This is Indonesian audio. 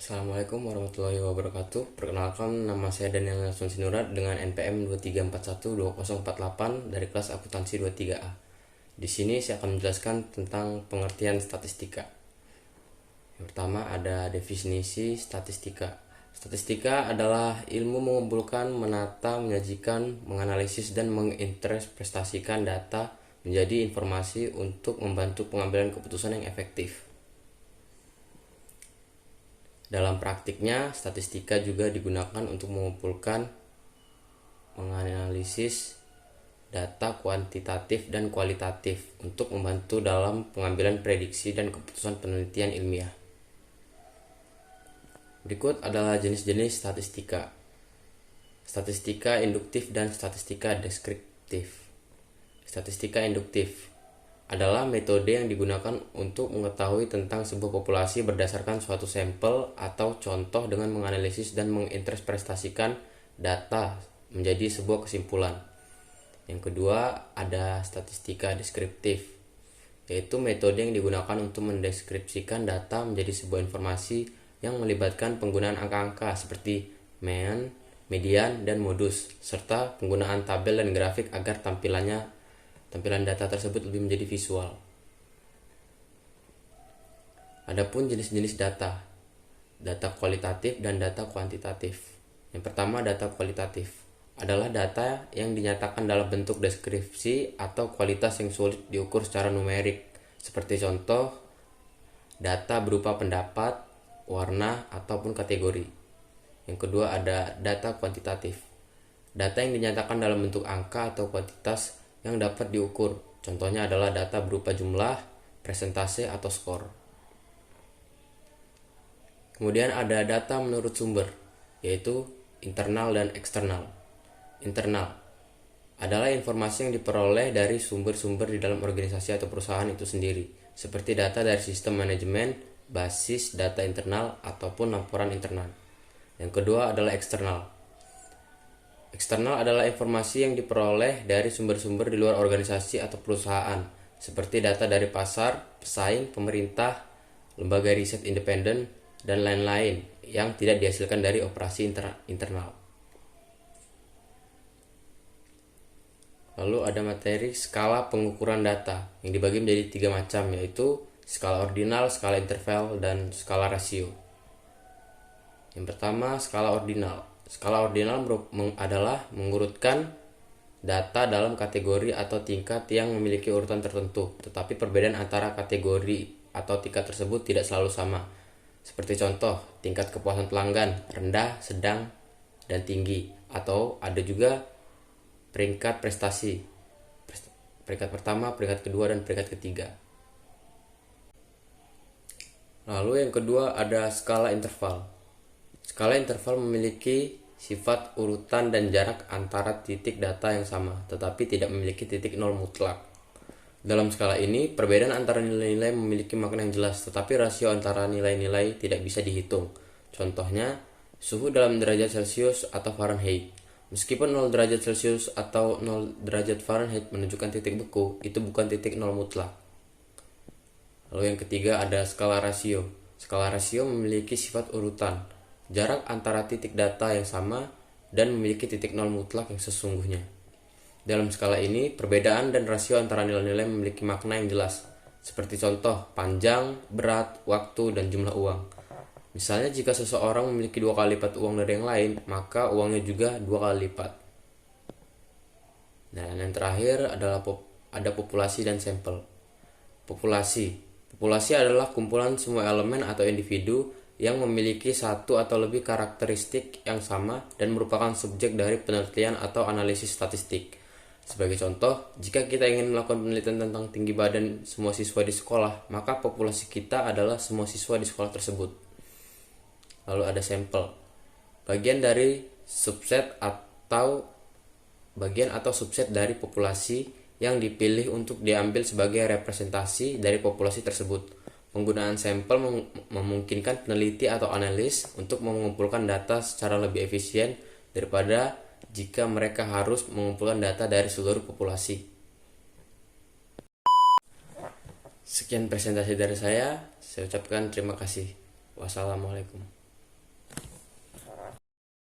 Assalamualaikum warahmatullahi wabarakatuh. Perkenalkan, nama saya Daniel Nelson Sinurat dengan NPM 23412048 dari kelas akuntansi 23A. Di sini saya akan menjelaskan tentang pengertian statistika. Yang pertama ada definisi statistika. Statistika adalah ilmu mengumpulkan, menata, menyajikan, menganalisis, dan menginterpretasikan data menjadi informasi untuk membantu pengambilan keputusan yang efektif. Dalam praktiknya, statistika juga digunakan untuk mengumpulkan, menganalisis data kuantitatif dan kualitatif untuk membantu dalam pengambilan prediksi dan keputusan penelitian ilmiah. Berikut adalah jenis-jenis statistika. Statistika induktif dan statistika deskriptif. Statistika induktif adalah metode yang digunakan untuk mengetahui tentang sebuah populasi berdasarkan suatu sampel atau contoh dengan menganalisis dan menginterpretasikan data menjadi sebuah kesimpulan. Yang kedua ada statistika deskriptif, yaitu metode yang digunakan untuk mendeskripsikan data menjadi sebuah informasi yang melibatkan penggunaan angka-angka seperti mean, median, dan modus, serta penggunaan tabel dan grafik agar tampilan data tersebut lebih menjadi visual. Adapun jenis-jenis data kualitatif dan data kuantitatif. Yang pertama, data kualitatif adalah data yang dinyatakan dalam bentuk deskripsi atau kualitas yang sulit diukur secara numerik, seperti contoh data berupa pendapat, warna, ataupun kategori. Yang kedua ada data kuantitatif, data yang dinyatakan dalam bentuk angka atau kuantitas yang dapat diukur. Contohnya adalah data berupa jumlah, presentase, atau skor. Kemudian ada data menurut sumber, yaitu internal dan eksternal. Internal adalah informasi yang diperoleh dari sumber-sumber di dalam organisasi atau perusahaan itu sendiri, seperti data dari sistem manajemen, basis data internal, ataupun laporan internal. Yang kedua adalah eksternal. Eksternal adalah informasi yang diperoleh dari sumber-sumber di luar organisasi atau perusahaan, seperti data dari pasar, pesaing, pemerintah, lembaga riset independen, dan lain-lain yang tidak dihasilkan dari operasi internal. Lalu ada materi skala pengukuran data yang dibagi menjadi 3 macam, yaitu skala ordinal, skala interval, dan skala rasio. Yang pertama, skala ordinal. Skala ordinal adalah mengurutkan data dalam kategori atau tingkat yang memiliki urutan tertentu, tetapi perbedaan antara kategori atau tingkat tersebut tidak selalu sama. Seperti contoh, tingkat kepuasan pelanggan, rendah, sedang, dan tinggi. Atau ada juga peringkat prestasi, peringkat pertama, peringkat kedua, dan peringkat ketiga. Lalu yang kedua ada skala interval. Skala interval memiliki sifat urutan dan jarak antara titik data yang sama, tetapi tidak memiliki titik nol mutlak. Dalam skala ini, perbedaan antara nilai-nilai memiliki makna yang jelas, tetapi rasio antara nilai-nilai tidak bisa dihitung. Contohnya, suhu dalam derajat Celcius atau Fahrenheit. Meskipun 0 derajat Celcius atau 0 derajat Fahrenheit menunjukkan titik beku, itu bukan titik nol mutlak. Lalu yang ketiga ada skala rasio. Skala rasio memiliki sifat urutan, jarak antara titik data yang sama, dan memiliki titik nol mutlak yang sesungguhnya. Dalam skala ini, perbedaan dan rasio antara nilai-nilai memiliki makna yang jelas, seperti contoh panjang, berat, waktu, dan jumlah uang. Misalnya jika seseorang memiliki 2 kali lipat uang dari yang lain, maka uangnya juga 2 kali lipat. Dan yang terakhir adalah ada populasi dan sampel. Populasi adalah kumpulan semua elemen atau individu yang memiliki satu atau lebih karakteristik yang sama dan merupakan subjek dari penelitian atau analisis statistik. Sebagai contoh, jika kita ingin melakukan penelitian tentang tinggi badan semua siswa di sekolah, maka populasi kita adalah semua siswa di sekolah tersebut. Lalu ada sampel, bagian atau subset dari populasi yang dipilih untuk diambil sebagai representasi dari populasi tersebut. Penggunaan sampel memungkinkan peneliti atau analis untuk mengumpulkan data secara lebih efisien daripada jika mereka harus mengumpulkan data dari seluruh populasi. Sekian presentasi dari saya ucapkan terima kasih. Wassalamualaikum.